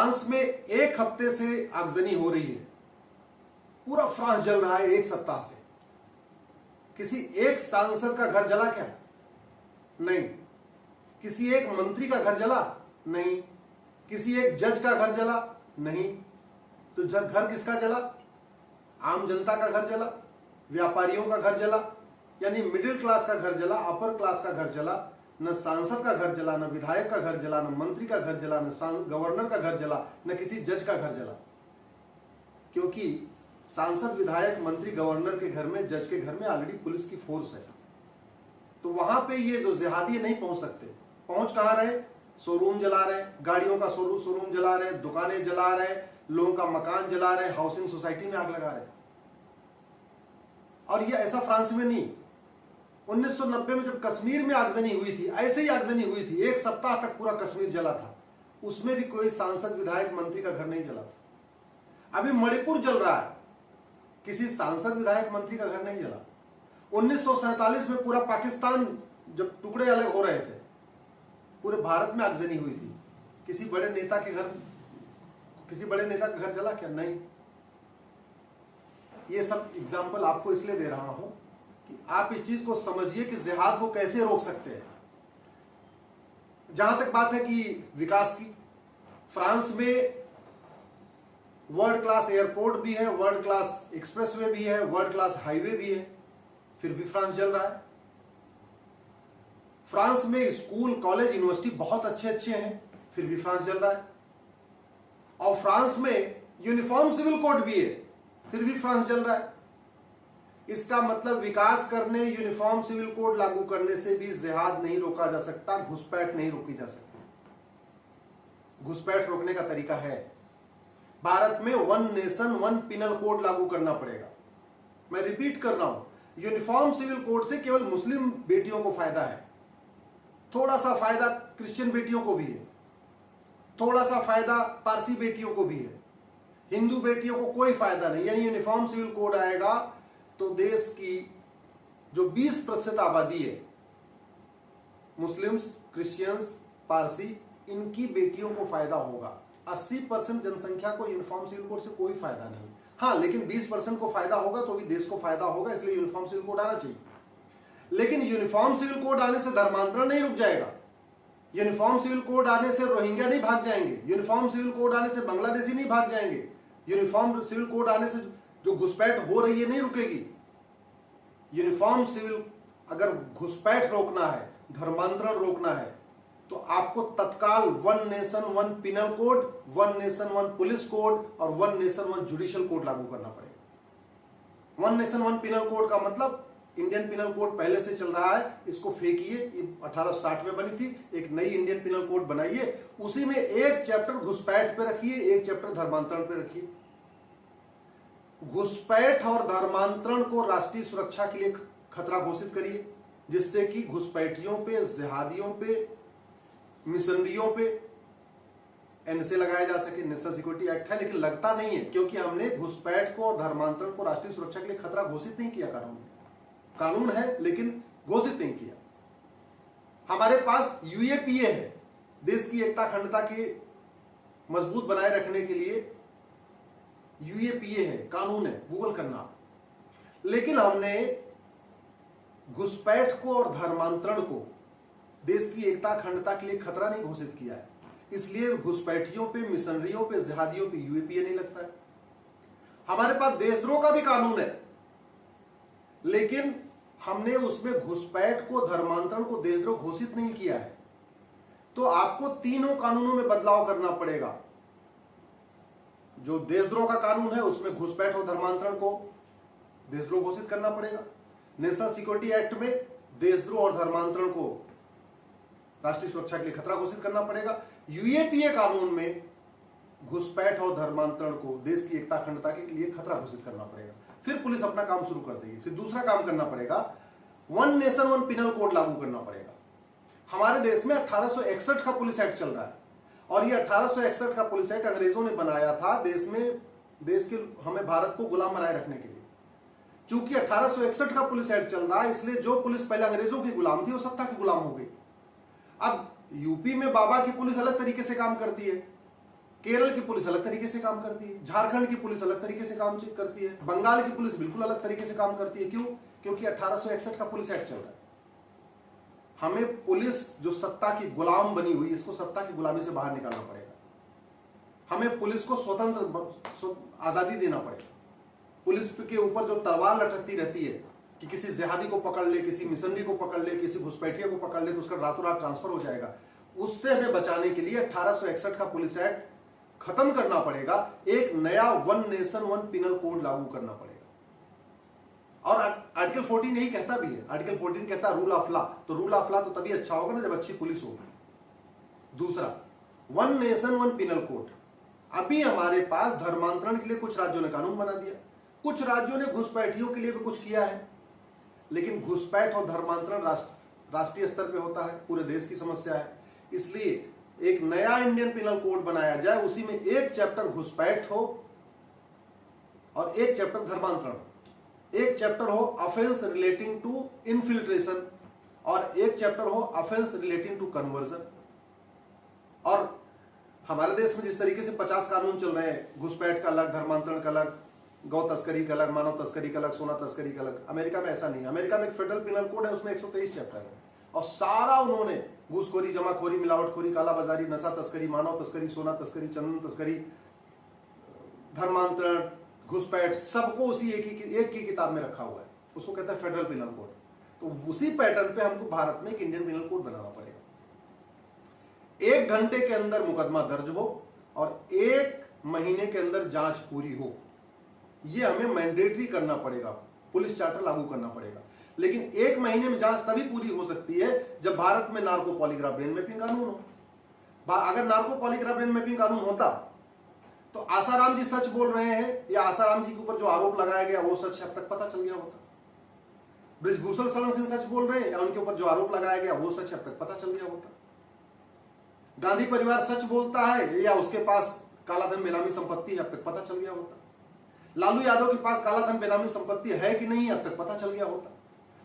France में एक हफ्ते से आगजनी हो रही है, पूरा फ्रांस जल रहा है एक सप्ताह से। किसी एक सांसद का घर जला क्या? नहीं। किसी एक मंत्री का घर जला? नहीं। किसी एक जज का घर जला? नहीं। तो घर किसका जला? आम जनता का घर जला, व्यापारियों का घर जला, यानी मिडिल क्लास का घर जला, अपर क्लास का घर जला। न सांसद का घर जला, न विधायक का घर जला, न मंत्री का घर जला, न गवर्नर का घर जला, न किसी जज का घर जला। क्योंकि सांसद, विधायक, मंत्री, गवर्नर के घर में, जज के घर में ऑलरेडी पुलिस की फोर्स है। तो वहां पे ये जो जिहादी नहीं पहुंच सकते। पहुंच कहां रहे? शोरूम जला रहे, गाड़ियों का शोरूम जला रहे, दुकानें जला रहे, लोगों का मकान जला रहे, हाउसिंग सोसाइटी में आग लगा रहे। और ये ऐसा फ्रांस में नहीं, 1990 में जब कश्मीर में आगजनी हुई थी, ऐसे ही आगजनी हुई थी, एक सप्ताह तक पूरा कश्मीर जला था। उसमें भी कोई सांसद, विधायक, मंत्री का घर नहीं जला था। अभी मणिपुर जल रहा है, किसी सांसद, विधायक, मंत्री का घर नहीं जला। 1947 में पूरा पाकिस्तान जब टुकड़े अलग हो रहे थे, पूरे भारत में आगजनी हुई थी, किसी बड़े नेता का घर जला क्या? नहीं। ये सब एग्जाम्पल आपको इसलिए दे रहा हूं कि आप इस चीज को समझिए कि जिहाद को कैसे रोक सकते हैं। जहां तक बात है कि विकास की, फ्रांस में वर्ल्ड क्लास एयरपोर्ट भी है, वर्ल्ड क्लास एक्सप्रेसवे भी है, वर्ल्ड क्लास हाईवे भी है, फिर भी फ्रांस जल रहा है। फ्रांस में स्कूल, कॉलेज, यूनिवर्सिटी बहुत अच्छे हैं, फिर भी फ्रांस जल रहा है। और फ्रांस में यूनिफॉर्म सिविल कोड भी है, फिर भी फ्रांस जल रहा है। इसका मतलब विकास करने, यूनिफॉर्म सिविल कोड लागू करने से भी जिहाद नहीं रोका जा सकता, घुसपैठ नहीं रोकी जा सकती। घुसपैठ रोकने का तरीका है, भारत में one nation one penal code लागू करना पड़ेगा। मैं रिपीट कर रहा हूं, यूनिफॉर्म सिविल कोड से केवल मुस्लिम बेटियों को फायदा है, थोड़ा सा फायदा क्रिश्चियन बेटियों को भी है, थोड़ा सा फायदा पारसी बेटियों को भी है, हिंदू बेटियों को कोई फायदा नहीं। यानी यूनिफॉर्म सिविल कोड आएगा तो देश की जो 20% आबादी है, मुस्लिम्स, क्रिश्चियंस, पारसी, इनकी बेटियों को फायदा होगा। 80% जनसंख्या को यूनिफॉर्म सिविल कोड से कोई फायदा नहीं। हाँ, लेकिन 20% को फायदा होगा तो भी देश को फायदा होगा, इसलिए यूनिफॉर्म सिविल कोड आना चाहिए। लेकिन यूनिफॉर्म सिविल कोड आने से धर्मांतरण नहीं रुक जाएगा, यूनिफॉर्म सिविल कोड आने से रोहिंग्या नहीं भाग जाएंगे, यूनिफॉर्म सिविल कोड आने से बांग्लादेशी नहीं भाग जाएंगे, यूनिफॉर्म सिविल कोड आने से जो घुसपैठ हो रही है नहीं रुकेगी। यूनिफॉर्म सिविल, अगर घुसपैठ रोकना है, धर्मांतरण रोकना है, तो आपको तत्काल one nation one penal code, one nation one police code और one nation one judicial code लागू करना पड़ेगा। One nation one penal code का मतलब इंडियन पिनल कोड पहले से चल रहा है, इसको फेंकिए, ये 1860 में बनी थी, एक नई इंडियन पिनल कोड बनाइए, उसी में एक चैप्टर घुसपैठ पे रखिए, एक चैप्टर धर्मांतरण पे रखिए। घुसपैठ और धर्मांतरण को राष्ट्रीय सुरक्षा के लिए खतरा घोषित करिए, जिससे कि घुसपैठियों पे, जिहादियों पे, मिशनरियों पे एनएसए लगाया जा सके। नेशनल सिक्योरिटी एक्ट है, लेकिन लगता नहीं है, क्योंकि हमने घुसपैठ को और धर्मांतरण को राष्ट्रीय सुरक्षा के लिए खतरा घोषित नहीं किया। कानून है लेकिन घोषित नहीं किया। हमारे पास यूएपीए है, देश की एकता अखंडता के मजबूत बनाए रखने के लिए यूएपीए है, कानून है, गूगल करना। लेकिन हमने घुसपैठ को और धर्मांतरण को देश की एकता अखंडता के लिए खतरा नहीं घोषित किया है, इसलिए घुसपैठियों पे, मिशनरियों पे, जिहादियों पे यूएपीए नहीं लगता है। हमारे पास देशद्रोह का भी कानून है, लेकिन हमने उसमें घुसपैठ को, धर्मांतरण को देशद्रोह घोषित नहीं किया है। तो आपको तीनों कानूनों में बदलाव करना पड़ेगा। जो देशद्रोह का कानून है उसमें घुसपैठ और धर्मांतरण को देशद्रोह घोषित करना पड़ेगा। नेशनल सिक्योरिटी एक्ट में देशद्रोह और धर्मांतरण को राष्ट्रीय सुरक्षा के लिए खतरा घोषित करना पड़ेगा। यूएपीए कानून में घुसपैठ और धर्मांतरण को देश की एकता अखंडता के लिए खतरा घोषित करना पड़ेगा। फिर पुलिस अपना काम शुरू कर देगी। फिर दूसरा काम करना पड़ेगा, one nation one penal code लागू करना पड़ेगा। हमारे देश में 1861 का पुलिस एक्ट चल रहा है, और ये 1861 का पुलिस एक्ट अंग्रेजों ने बनाया था देश के हमें भारत को गुलाम बनाए रखने के लिए। चूंकि 1861 का पुलिस एक्ट चल रहा है, इसलिए जो पुलिस पहले अंग्रेजों की गुलाम थी वो सत्ता की गुलाम हो गई। अब यूपी में बाबा की पुलिस अलग तरीके से काम करती है, केरल की पुलिस अलग तरीके से काम करती है, झारखंड की पुलिस अलग तरीके से काम करती है, बंगाल की पुलिस बिल्कुल अलग तरीके से काम करती है। क्यों? क्योंकि 1861 का पुलिस एक्ट चल रहा है। हमें पुलिस जो सत्ता की गुलाम बनी हुई, इसको सत्ता की गुलामी से बाहर निकालना पड़ेगा। हमें पुलिस को स्वतंत्र आजादी देना पड़ेगा। पुलिस के ऊपर जो तलवार लटकती रहती है कि किसी जिहादी को पकड़ ले, किसी मिशनरी को पकड़ ले, किसी घुसपैठिया को पकड़ ले तो उसका रातों रात ट्रांसफर हो जाएगा, उससे हमें बचाने के लिए 1861 का पुलिस एक्ट खत्म करना पड़ेगा। एक नया one nation one penal code लागू करना पड़ेगा। और आर्टिकल 14 यही कहता भी है। आर्टिकल 14 कहता है रूल ऑफ लॉ। तो रूल ऑफ लॉ तो तभी अच्छा होगा ना जब अच्छी पुलिस होगी। दूसरा, one nation one penal code. अभी हमारे पास धर्मांतरण के लिए कुछ राज्यों ने कानून बना दिया, कुछ राज्यों ने घुसपैठियों के लिए भी कुछ किया है, लेकिन घुसपैठ और धर्मांतरण राष्ट्रीय स्तर पे होता है, पूरे देश की समस्या है। इसलिए एक नया इंडियन पिनल कोड बनाया जाए, उसी में एक चैप्टर घुसपैठ हो और एक चैप्टर धर्मांतरण हो, एक चैप्टर हो ऑफेंस रिलेटिंग टू इनफिल्ट्रेशन और एक चैप्टर हो ऑफेंस रिलेटिंग टू कन्वर्जन। और हमारे देश में जिस तरीके से 50 कानून चल रहे हैं, घुसपैठ का अलग, धर्मांतरण का अलग, गौ तस्करी का अलग, मानव तस्करी का अलग, सोना तस्करी का अलग, अमेरिका में ऐसा नहीं है। अमेरिका में एक फेडरल पिनल कोड है, उसमें 123 चैप्टर है और सारा उन्होंने घूसखोरी, जमाखोरी, मिलावटखोरी, कालाबाजारी, नशा तस्करी, मानव तस्करी, सोना तस्करी, चंदन तस्करी, धर्मांतरण, घुसपैठ, सबको उसी एक की किताब में रखा हुआ है। उसको कहता है फेडरल पिनल कोड। तो उसी पैटर्न पे हमको भारत में एक इंडियन पिनल कोड बनाना पड़ेगा। 1 घंटे के अंदर मुकदमा दर्ज हो और 1 महीने के अंदर जांच पूरी हो, यह हमें मैंडेटरी करना पड़ेगा, पुलिस चार्टर लागू करना पड़ेगा। लेकिन 1 महीने में जांच तभी पूरी हो सकती है जब भारत में नार्को पॉलीग्राफ ब्रेन मैपिंग कानून हो। अगर नार्को पॉलीग्राफ ब्रेन मैपिंग कानून होता तो आसाराम जी सच बोल रहे हैं या आसाराम जी के ऊपर जो आरोप लगाया गया वो सच अब तक पता चल गया होता। ब्रिजभूषण शरण सिंह सच बोल रहे हैं या उनके ऊपर जो आरोप लगाया गया वो सच अब तक पता चल गया होता। गांधी परिवार सच बोलता है या उसके पास कालाधन बेनामी संपत्ति है अब तक पता चल गया होता। लालू यादव के पास कालाधन बेनामी संपत्ति है कि नहीं अब तक पता चल गया होता।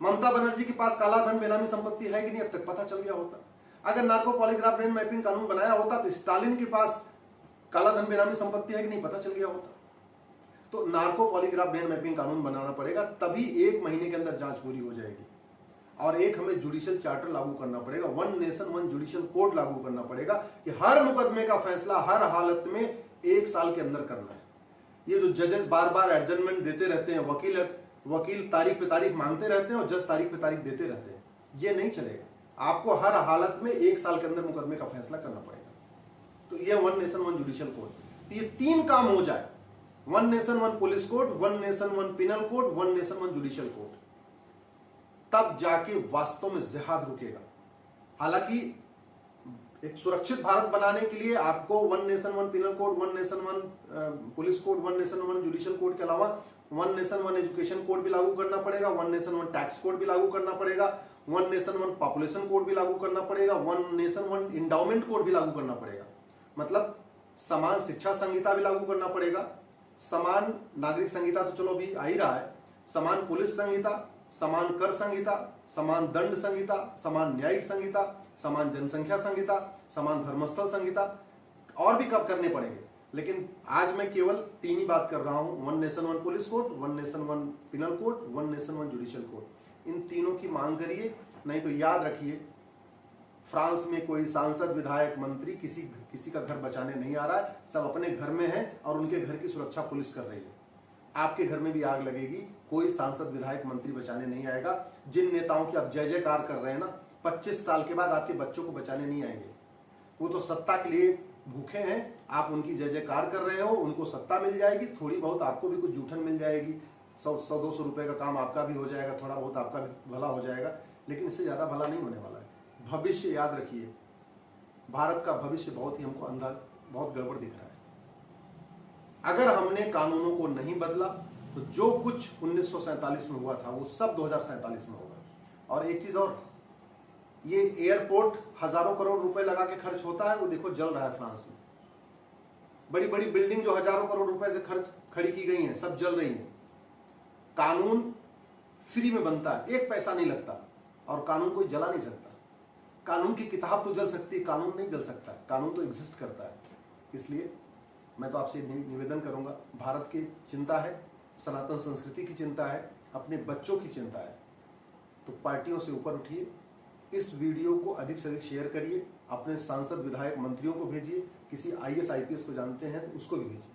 ममता बनर्जी के पास कालाधन बेनामी संपत्ति है कि नहीं अब तक पता चल गया होता। अगर नार्को पॉलीग्राफ ब्रेन मैपिंग कानून बनाया होता तो स्टालिन के पास कालाधन बेनामी संपत्ति है कि नहीं पता चल गया होता। तो नार्को पॉलीग्राफ ब्रेन मैपिंग कानून बनाना पड़ेगा, तभी 1 महीने के अंदर जांच पूरी हो जाएगी। और एक हमें जुडिशियल चार्टर लागू करना पड़ेगा, one nation one judicial code लागू करना पड़ेगा कि हर मुकदमे का फैसला हर हालत में 1 साल के अंदर करना है। ये जो जजेस बार बार एडजर्नमेंट देते रहते हैं, वकील तारीख पे तारीख मांगते रहते हैं और जज तारीख पे तारीख देते रहते हैं, ये नहीं चलेगा। आपको हर हालत में 1 साल के अंदर मुकदमे का फैसला करना पड़ेगा। तो ये one nation one judicial code, तो ये 3 काम हो जाए, one nation one police code, one nation one penal code, one nation one judicial code, तब जाके वास्तव में जिहाद रुकेगा। हालांकि एक सुरक्षित भारत बनाने के लिए आपको one nation one penal code, one nation one police code, one nation one judicial code के अलावा one nation one education code भी लागू करना पड़ेगा, one nation one tax code भी लागू करना पड़ेगा, one nation one population code भी लागू करना पड़ेगा, one nation one endowment code भी लागू करना पड़ेगा। मतलब समान शिक्षा संहिता भी लागू करना पड़ेगा, समान नागरिक संहिता तो चलो अभी आ ही रहा है, समान पुलिस संहिता, समान कर संहिता, समान दंड संहिता, समान न्यायिक संहिता, समान जनसंख्या संहिता, समान धर्मस्थल संहिता, और भी कब करने पड़ेंगे। लेकिन आज मैं केवल 3 ही बात कर रहा हूं, one nation one police code, one nation one penal code, one nation one judicial code. इन तीनों की मांग करिए, नहीं तो याद रखिए फ्रांस में कोई सांसद, विधायक, मंत्री किसी का घर बचाने नहीं आ रहा है, सब अपने घर में है और उनके घर की सुरक्षा पुलिस कर रही है। आपके घर में भी आग लगेगी, कोई सांसद, विधायक, मंत्री बचाने नहीं आएगा। जिन नेताओं की आप जय जयकार कर रहे हैं ना, 25 साल के बाद आपके बच्चों को बचाने नहीं आएंगे। वो तो सत्ता के लिए भूखे हैं, आप उनकी जय जयकार कर रहे हो, उनको सत्ता मिल जाएगी, थोड़ी बहुत आपको भी कुछ जूठन मिल जाएगी, 100-200 रुपए का काम आपका भी हो जाएगा, थोड़ा बहुत आपका भी भला हो जाएगा, लेकिन इससे ज्यादा भला नहीं होने वाला है। भविष्य याद रखिए, भारत का भविष्य बहुत ही हमको अंधा, बहुत गड़बड़ दिख रहा है। अगर हमने कानूनों को नहीं बदला तो जो कुछ 1947 में हुआ था वो सब 2047 में होगा। और एक चीज और, ये एयरपोर्ट हजारों करोड़ रुपए लगा के खर्च होता है, वो देखो जल रहा है फ्रांस में। बड़ी बड़ी बिल्डिंग जो हजारों करोड़ रुपए से खड़ी की गई हैं, सब जल रही हैं। कानून फ्री में बनता है, 1 पैसा नहीं लगता, और कानून कोई जला नहीं सकता। कानून की किताब तो जल सकती है, कानून नहीं जल सकता। कानून तो एग्जिस्ट करता है। इसलिए मैं तो आपसे निवेदन करूंगा, भारत की चिंता है, सनातन संस्कृति की चिंता है, अपने बच्चों की चिंता है, तो पार्टियों से ऊपर उठिए। इस वीडियो को अधिक से अधिक शेयर करिए, अपने सांसद, विधायक, मंत्रियों को भेजिए, किसी IAS IPS को जानते हैं तो उसको भी भेजिए।